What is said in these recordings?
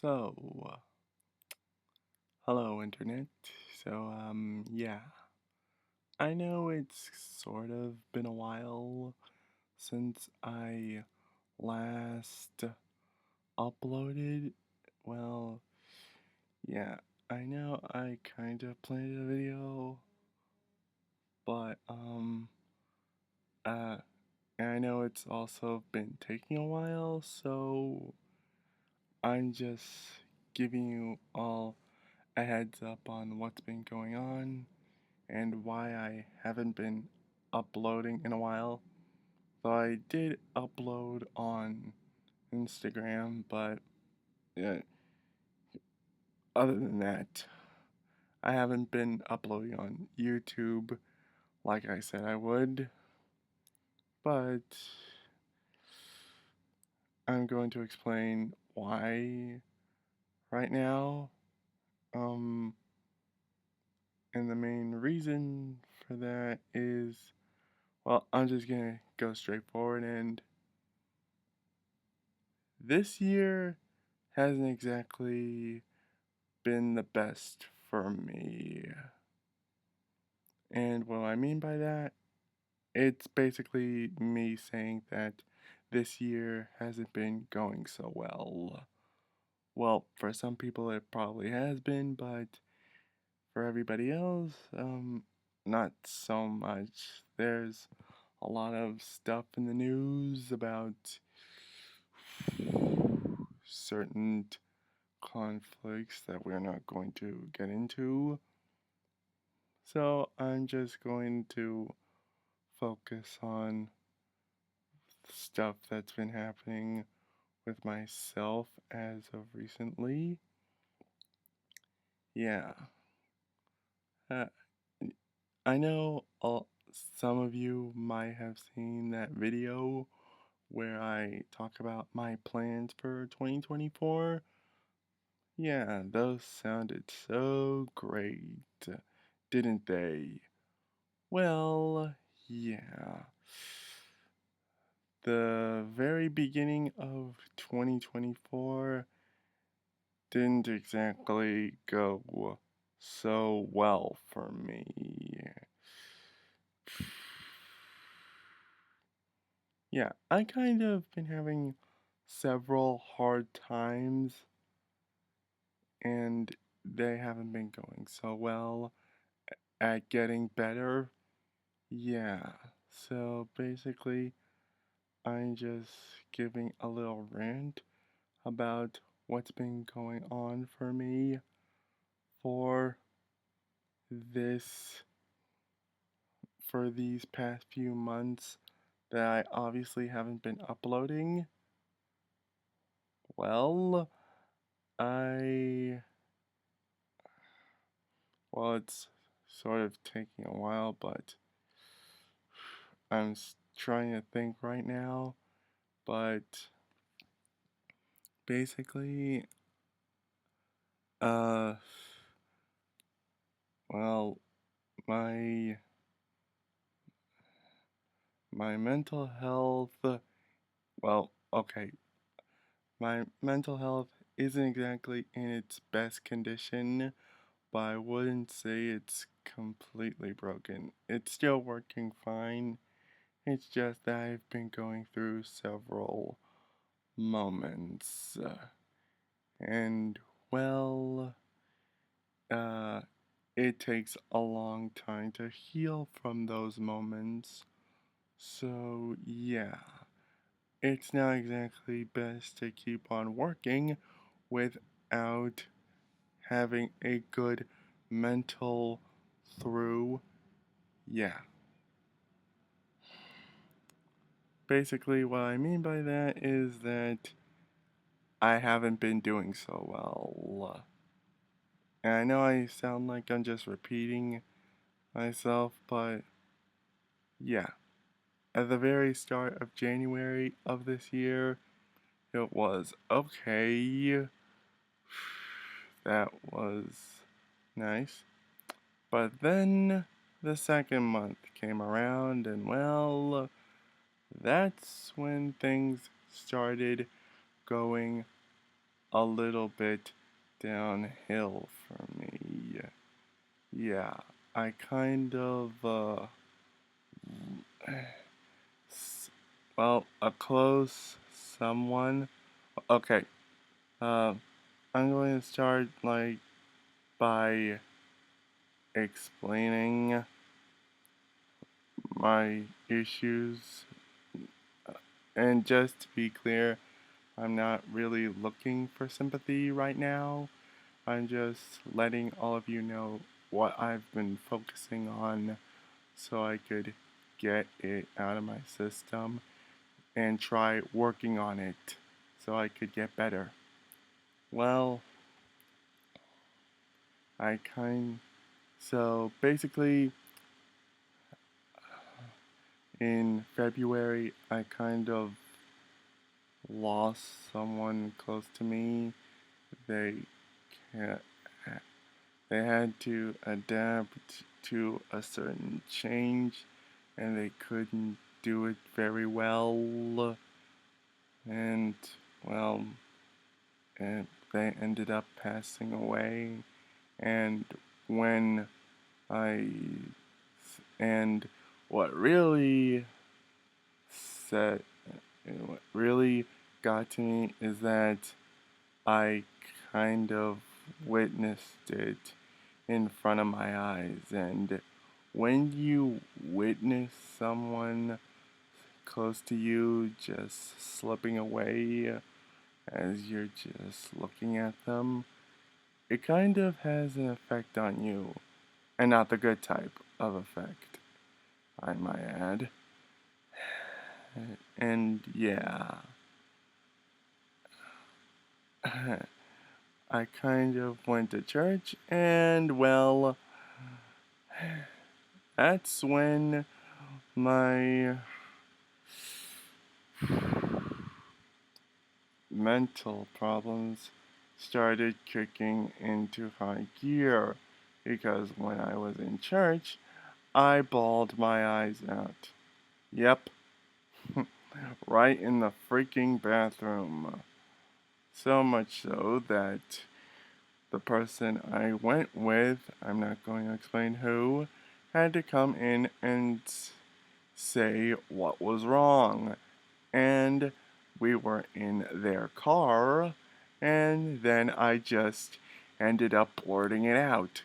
So, hello internet. Yeah, I know it's sort of been a while since I last uploaded. Well, yeah, I know I kind of planned a video, but, uh, and I know it's also been taking a while, so I'm just giving you all a heads up on what's been going on and why I haven't been uploading in a while. So I did upload on Instagram, but uh, other than that, I haven't been uploading on YouTube like I said I would. But I'm going to explain why right now. Um, and the main reason for that is, well, I'm just gonna go straight forward, and this year hasn't exactly been the best for me. And what I mean by that, it's basically me saying that this year hasn't been going so well. Well, for some people it probably has been, but for everybody else, not so much. There's a lot of stuff in the news about certain conflicts that we're not going to get into. So I'm just going to focus on stuff that's been happening with myself as of recently. Yeah. Uh, I know some of you might have seen that video where I talk about my plans for 2024. Yeah, those sounded so great, didn't they? Well, yeah. The very beginning of 2024 didn't exactly go so well for me. Yeah, I kind of been having several hard times and they haven't been going so well at getting better. Yeah, so basically, I'm just giving a little rant about what's been going on for me for this for these past few months that I obviously haven't been uploading. Well, I it's sort of taking a while, but trying to think right now, but basically uh well, my my mental health, okay, my mental health isn't exactly in its best condition, but I wouldn't say it's completely broken. It's still working fine. It's just that I've been going through several moments. And, well, uh, it takes a long time to heal from those moments. So, yeah, it's not exactly best to keep on working without having a good mental through. Yeah. Basically, what I mean by that is that I haven't been doing so well. And I know I sound like I'm just repeating myself, but yeah. At the very start of January of this year, it was okay. That was nice. But then the second month came around, and well, that's when things started going a little bit downhill for me. Yeah, I kind of, well, a close someone. Okay, uh, I'm going to start like by explaining my issues. And just to be clear, I'm not really looking for sympathy right now. I'm just letting all of you know what I've been focusing on so I could get it out of my system and try working on it so I could get better. Well, I kind so basically in February I kind of lost someone close to me. They can't, they had to adapt to a certain change and they couldn't do it very well. And well, and they ended up passing away. And when I and what really said what really got to me is that I kind of witnessed it in front of my eyes. And when you witness someone close to you just slipping away as you're just looking at them, it kind of has an effect on you, and not the good type of effect, I might add. And yeah, I kind of went to church, and well, that's when my mental problems started kicking into high gear. Because when I was in church, I bawled my eyes out. Yep, right in the freaking bathroom. So much so that the person I went with, I'm not going to explain who, had to come in and say what was wrong. And we were in their car, and then I just ended up blurting it out.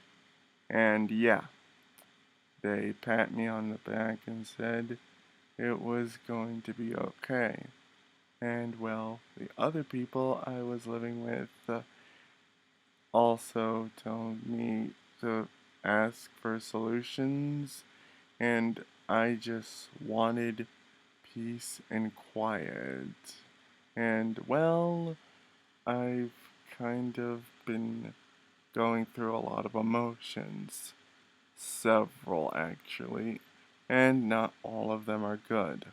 And yeah, they pat me on the back and said it was going to be okay. And well, the other people I was living with also told me to ask for solutions, and I just wanted peace and quiet. And well, I've kind of been going through a lot of emotions, several actually, and not all of them are good.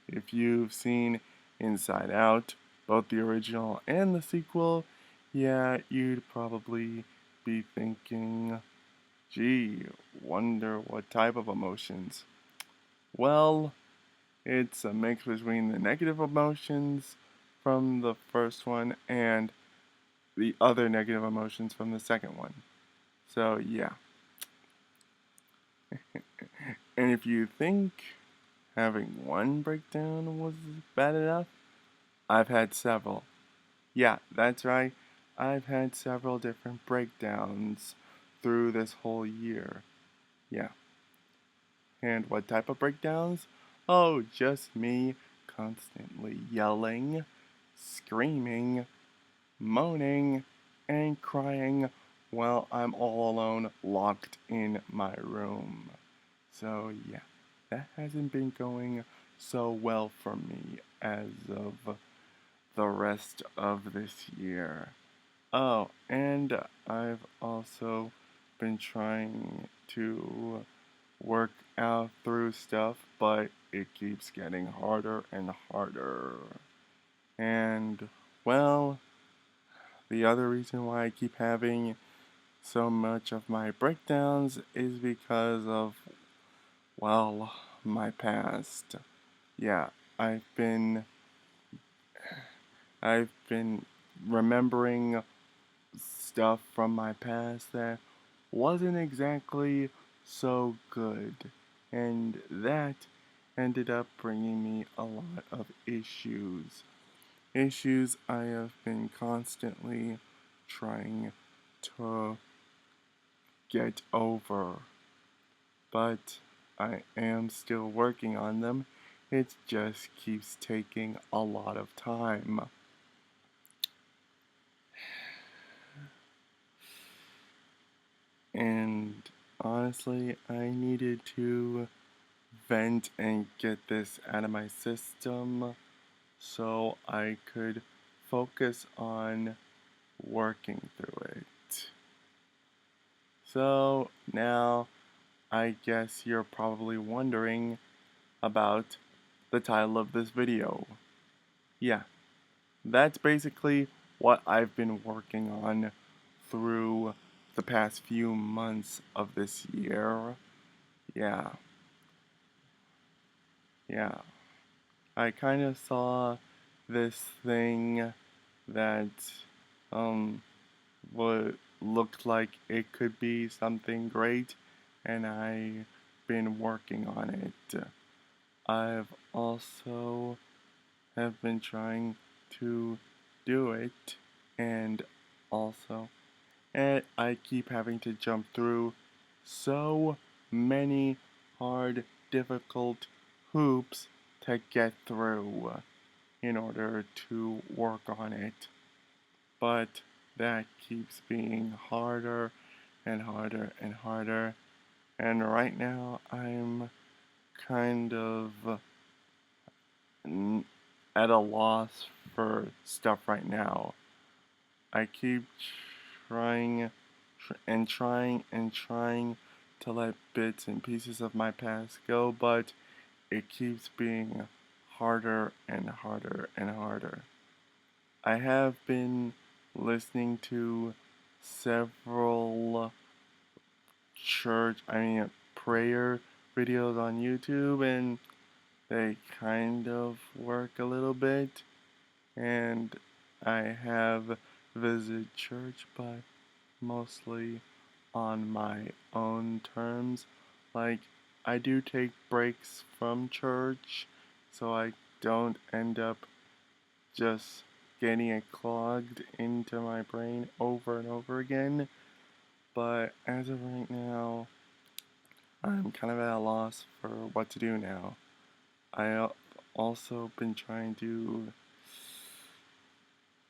If you've seen Inside Out, both the original and the sequel, yeah, you'd probably be thinking, gee, wonder what type of emotions. Well, it's a mix between the negative emotions from the first one and the other negative emotions from the second one. So, yeah. And if you think having one breakdown was bad enough, I've had several. Yeah, that's right. I've had several different breakdowns through this whole year. Yeah. And what type of breakdowns? Oh, just me constantly yelling, screaming, moaning, and crying while I'm all alone locked in my room. So, yeah, that hasn't been going so well for me as of the rest of this year. Oh, and I've also been trying to work out through stuff, but it keeps getting harder and harder. And, well, the other reason why I keep having so much of my breakdowns is because of, well, my past. Yeah, I've been remembering stuff from my past that wasn't exactly so good. And that ended up bringing me a lot of issues. Issues I have been constantly trying to get over. But I am still working on them. It just keeps taking a lot of time. And honestly, I needed to vent and get this out of my system so I could focus on working through it. So now I guess you're probably wondering about the title of this video. Yeah, that's basically what I've been working on through the past few months of this year. Yeah, yeah. I kind of saw this thing that um what looked like it could be something great, and I've been working on it. I've also have been trying to do it, and also, and I keep having to jump through so many hard, difficult hoops to get through in order to work on it. But that keeps being harder and harder and harder. And right now, I'm kind of at a loss for stuff right now. I keep trying and trying and trying to let bits and pieces of my past go, but it keeps being harder and harder and harder. I have been listening to several prayer videos on YouTube, and they kind of work a little bit. And I have visited church, but mostly on my own terms. Like, I do take breaks from church so I don't end up just getting it clogged into my brain over and over again. But as of right now, I'm kind of at a loss for what to do now. I also been trying to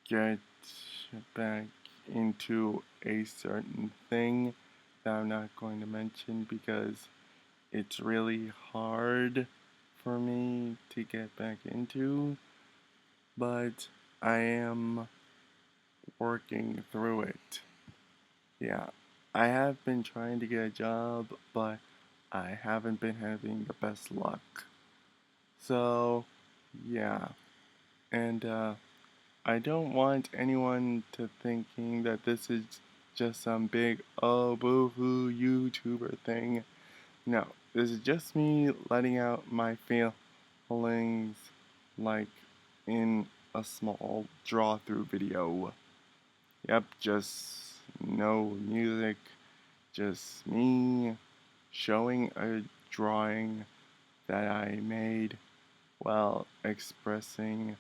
get back into a certain thing that I'm not going to mention because it's really hard for me to get back into, but I am working through it. Yeah, I have been trying to get a job, but I haven't been having the best luck. So, yeah, and I don't want anyone to thinking that this is just some big oh boo-hoo YouTuber thing. No, this is just me letting out my feelings like in a small draw through video. Yep, just no music, just me showing a drawing that I made while expressing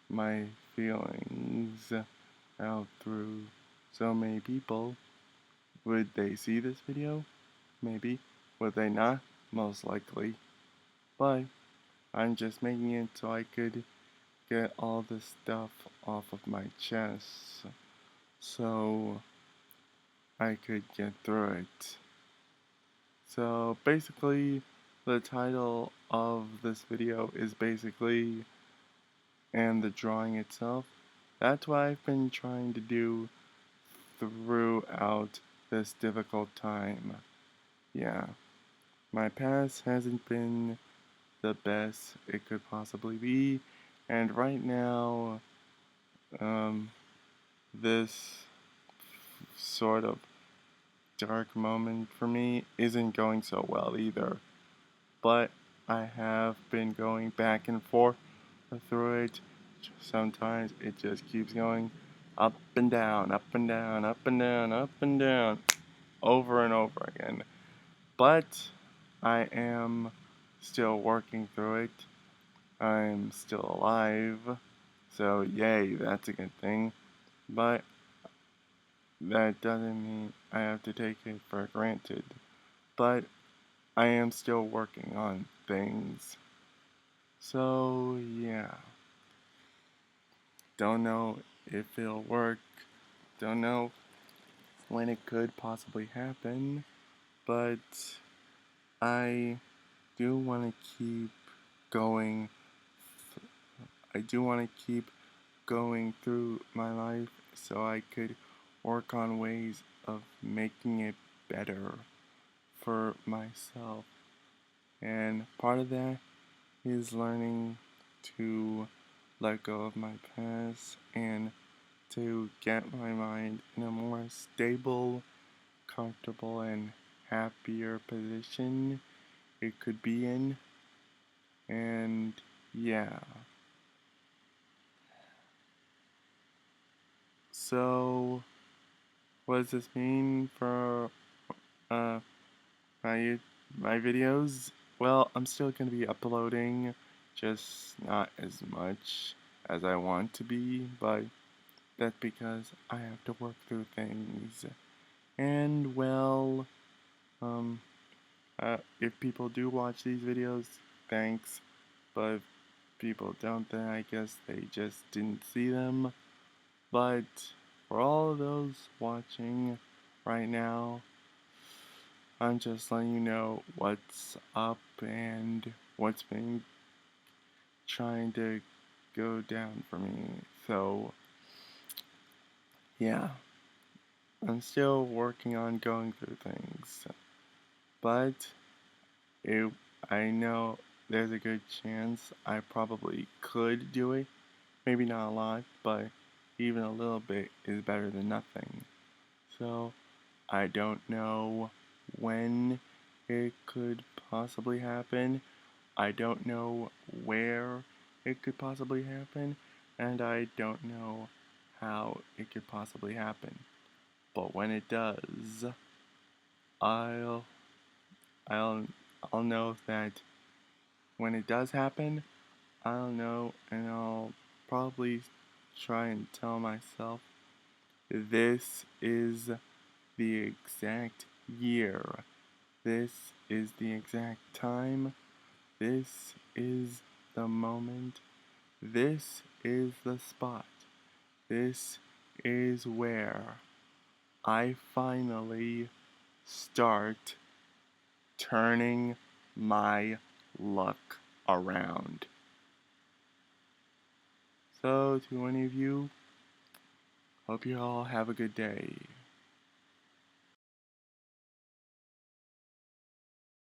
my feelings out through so many people. Would they see this video? Maybe. Would they not? Most likely. But I'm just making it so I could get all this stuff off of my chest so I could get through it. So basically, the title of this video is basically, and the drawing itself, that's what I've been trying to do throughout this difficult time. Yeah, my past hasn't been the best it could possibly be, and right now, this sort of dark moment for me isn't going so well either. But I have been going back and forth through it. Sometimes it just keeps going. up and down, up and down, up and down, up and down, over and over again. But I am still working through it. I'm still alive. So, yay, that's a good thing. But that doesn't mean I have to take it for granted. But I am still working on things. So, yeah. Don't know if it'll work. Don't know when it could possibly happen. But I do want to keep going. I do want to keep going through my life so I could work on ways of making it better for myself. And part of that is learning to let go of my past and to get my mind in a more stable, comfortable, and happier position it could be in. And yeah. So, what does this mean for uh, my my videos? Well, I'm still gonna be uploading, just not as much as I want to be, but that's because I have to work through things. And well, um, if people do watch these videos, thanks. But if people don't, then I guess they just didn't see them. But for all of those watching right now, I'm just letting you know what's up and what's been trying to go down for me. So, yeah, I'm still working on going through things. But it, I know there's a good chance I probably could do it. Maybe not a lot, but even a little bit is better than nothing. So, I don't know when it could possibly happen. I don't know where it could possibly happen, and I don't know how it could possibly happen. But when it does, I'll I'll I'll know that when it does happen, I'll know and I'll probably try and tell myself this is the exact year. This is the exact time. This is the moment. This is the spot. This is where I finally start turning my luck around. So, to any of you, hope you all have a good day.